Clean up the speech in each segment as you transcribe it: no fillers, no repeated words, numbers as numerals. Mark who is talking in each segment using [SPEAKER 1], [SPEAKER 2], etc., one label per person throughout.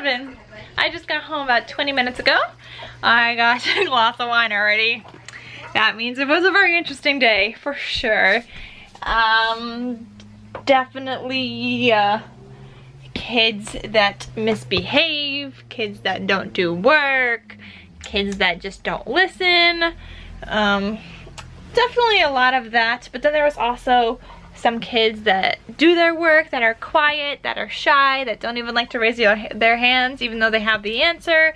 [SPEAKER 1] 7. I just got home about 20 minutes ago. I got a glass of wine already. That means it was a very interesting day, for sure. Definitely kids that misbehave, kids that don't do work, kids that just don't listen. Definitely a lot of that, but then there was also some kids that do their work, that are quiet, that are shy, that don't even like to raise their hands even though they have the answer.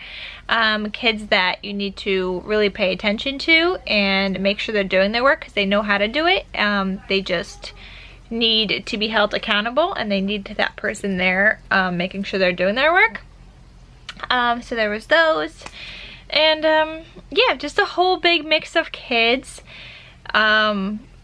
[SPEAKER 1] Kids that you need to really pay attention to and make sure they're doing their work because they know how to do it. They just need to be held accountable, and they need that person there making sure they're doing their work. So there was those, and yeah, just a whole big mix of kids.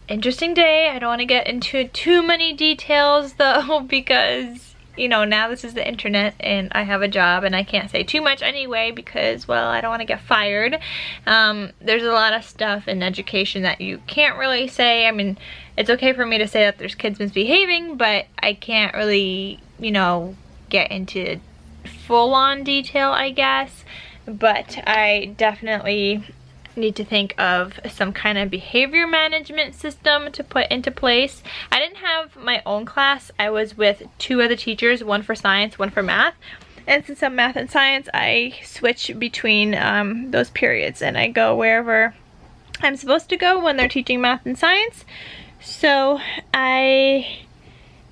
[SPEAKER 1] Interesting day. I don't want to get into too many details though, because you know, now this is the internet and I have a job and I can't say too much anyway because, well, I don't want to get fired. There's a lot of stuff in education that you can't really say. I mean, it's okay for me to say that there's kids misbehaving, but I can't really, you know, get into full-on detail, I guess. But I definitely need to think of some kind of behavior management system to put into place. I didn't have my own class. I was with 2 other teachers, one for science, one for math. And since I'm math and science, I switch between those periods, and I go wherever I'm supposed to go when they're teaching math and science. So I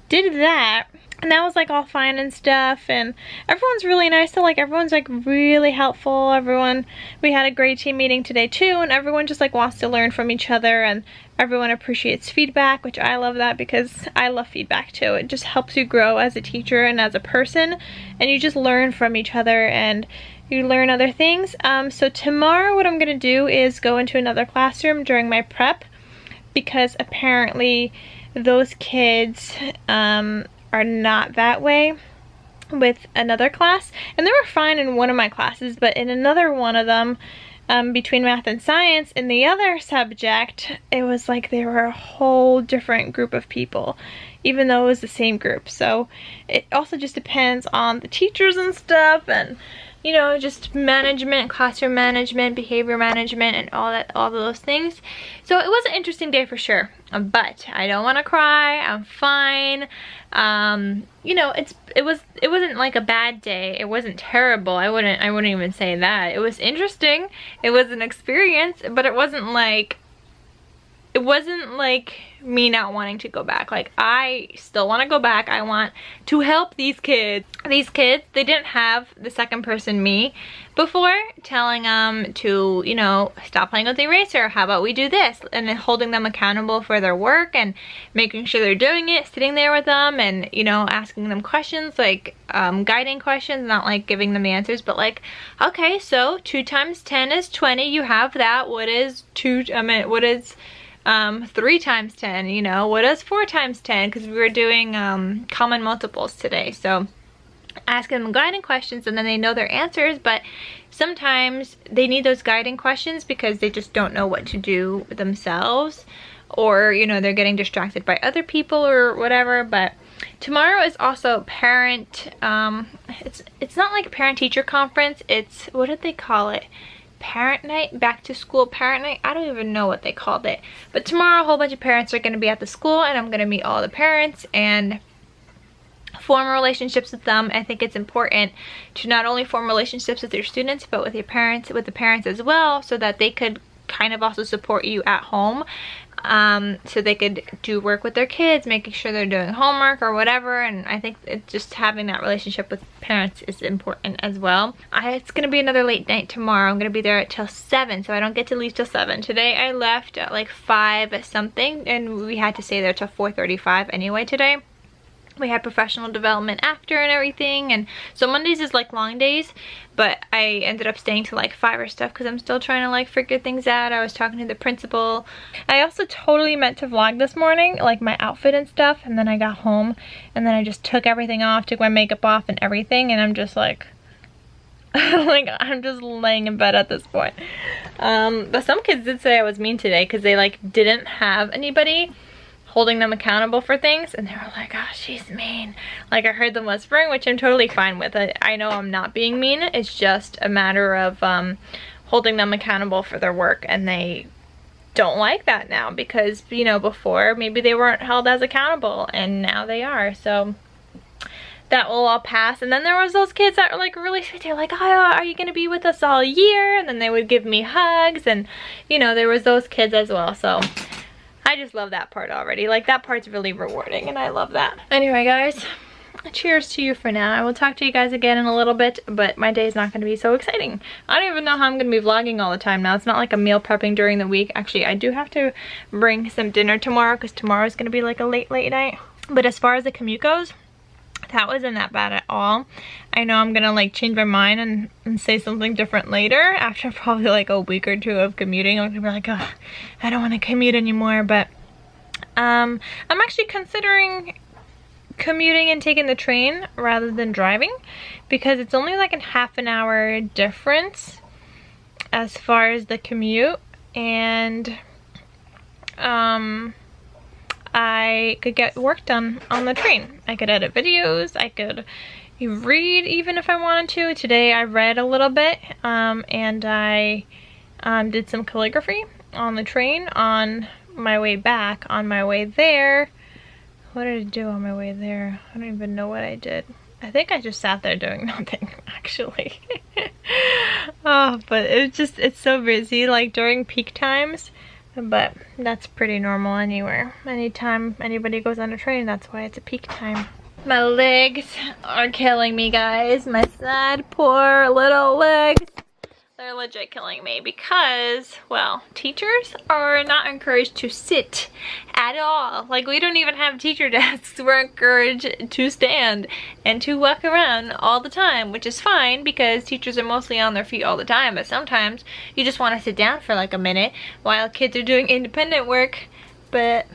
[SPEAKER 1] did that, and that was like all fine and stuff, and everyone's really nice. So like everyone's like really helpful. We had a great team meeting today too, and everyone just like wants to learn from each other, and everyone appreciates feedback, which I love that because I love feedback too. It just helps you grow as a teacher and as a person, and you just learn from each other and you learn other things. So tomorrow what I'm gonna do is go into another classroom during my prep, because apparently those kids are not that way with another class, and they were fine in one of my classes, but in another one of them, between math and science, in the other subject, it was like they were a whole different group of people, even though it was the same group. So it also just depends on the teachers and stuff, and you know, just management, classroom management, behavior management, and all those things. So it was an interesting day for sure, but I don't want to cry. I'm fine. You know, it wasn't like a bad day. It wasn't terrible. I wouldn't even say that. It was interesting. It was an experience, but it wasn't like me not wanting to go back. Like, I still want to go back. I want to help these kids. These kids, they didn't have the second person me before telling them to, you know, stop playing with the eraser. How about we do this? And then holding them accountable for their work and making sure they're doing it, sitting there with them and, you know, asking them questions, like guiding questions, not like giving them the answers, but like, okay, so 2 times 10 is 20. You have that. What is 3 times 10, you know, what is 4 times 10? Because we were doing common multiples today. So asking them guiding questions, and then they know their answers, but sometimes they need those guiding questions because they just don't know what to do themselves, or, you know, they're getting distracted by other people or whatever. But tomorrow is also parent, it's not like a parent-teacher conference. It's, what did they call it? Parent night, back to school parent night. I don't even know what they called it, but tomorrow a whole bunch of parents are going to be at the school, and I'm going to meet all the parents and form relationships with them. I think it's important to not only form relationships with your students, but with your parents, with the parents as well, so that they could kind of also support you at home. So they could do work with their kids, making sure they're doing homework or whatever. And I think just having that relationship with parents is important as well. It's gonna be another late night tomorrow. I'm gonna be there till 7, so I don't get to leave till 7. Today I left at like 5 something, and we had to stay there till 4:35 anyway today. We had professional development after and everything, and so Mondays is like long days, but I ended up staying till like 5 or stuff because I'm still trying to like figure things out. I was talking to the principal. I also totally meant to vlog this morning, like my outfit and stuff, and then I got home and then I just took everything off, took my makeup off and everything, and I'm just like like I'm just laying in bed at this point. But some kids did say I was mean today because they like didn't have anybody holding them accountable for things, and they were like, oh, she's mean. Like, I heard them whispering, which I'm totally fine with. I know I'm not being mean. It's just a matter of holding them accountable for their work, and they don't like that now because, you know, before maybe they weren't held as accountable, and now they are. So that will all pass. And then there was those kids that were like really sweet. They're like, oh, are you gonna be with us all year? And then they would give me hugs, and you know, there was those kids as well. So I just love that part already. Like, that part's really rewarding, and I love that. Anyway, guys, cheers to you for now. I will talk to you guys again in a little bit, but my day is not going to be so exciting. I don't even know how I'm going to be vlogging all the time now. It's not like I'm meal prepping during the week. Actually, I do have to bring some dinner tomorrow because tomorrow is going to be like a late night. But as far as the commute goes, that wasn't that bad at all. I know I'm gonna like change my mind and say something different later after probably like a week or two of commuting. I'm gonna be like, oh, I don't want to commute anymore. But I'm actually considering commuting and taking the train rather than driving, because it's only like a half an hour difference as far as the commute, and I could get work done on the train. I could edit videos, I could read even if I wanted to. Today I read a little bit, and I did some calligraphy on the train on my way back. On my way there, what did I do on my way there? I don't even know what I did. I think I just sat there doing nothing, actually. Oh, but it's so busy, like during peak times. But that's pretty normal anywhere. Anytime anybody goes on a train, that's why it's a peak time. My legs are killing me, guys. My sad, poor little legs. They're legit killing me because, well, teachers are not encouraged to sit at all. Like, we don't even have teacher desks. We're encouraged to stand and to walk around all the time, which is fine because teachers are mostly on their feet all the time. But sometimes you just want to sit down for like a minute while kids are doing independent work. But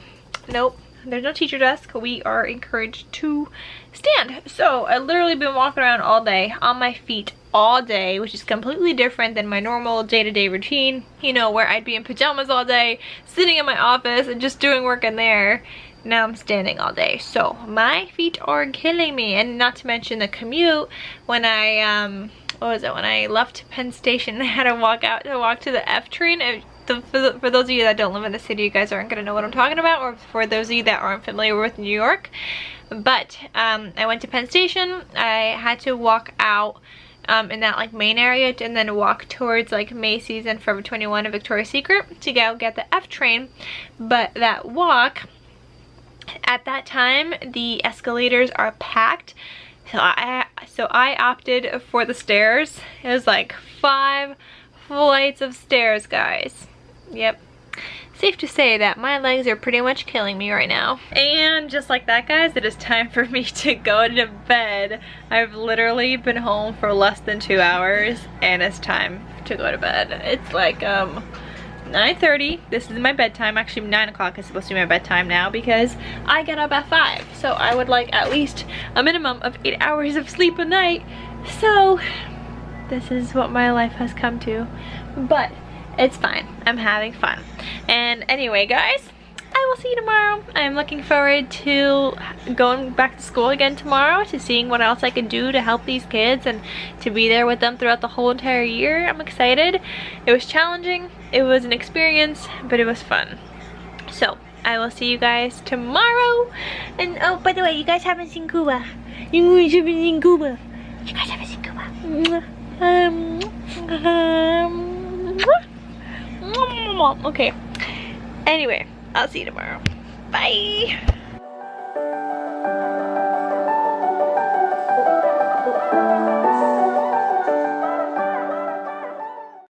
[SPEAKER 1] nope, there's no teacher desk. We are encouraged to stand. So I've literally been walking around all day on my feet all day, which is completely different than my normal day-to-day routine, you know, where I'd be in pajamas all day, sitting in my office and just doing work in there. Now I'm standing all day, so my feet are killing me. And not to mention the commute. When I when I left Penn Station, I had to walk to the F train. For those of you that don't live in the city, you guys aren't gonna know what I'm talking about, or for those of you that aren't familiar with New York. But I went to Penn Station. I had to walk out in that like main area, and then walk towards like Macy's and Forever 21 and Victoria's Secret to go get the F train. But that walk, at that time, the escalators are packed, so I opted for the stairs. It was like 5 flights of stairs, guys. Yep. Safe to say that my legs are pretty much killing me right now. And just like that, guys, it is time for me to go to bed. I've literally been home for less than 2 hours, and it's time to go to bed. It's like 9:30. This is my bedtime. Actually, 9 o'clock is supposed to be my bedtime now because I get up at 5. So I would like at least a minimum of 8 hours of sleep a night. So this is what my life has come to. But it's fine. I'm having fun. And anyway, guys, I will see you tomorrow. I'm looking forward to going back to school again tomorrow, to seeing what else I can do to help these kids and to be there with them throughout the whole entire year. I'm excited. It was challenging. It was an experience, but it was fun. So I will see you guys tomorrow. And oh, by the way, you guys haven't seen Cuba. You guys haven't seen Cuba. You guys haven't seen Cuba. Okay. Anyway, I'll see you tomorrow. Bye.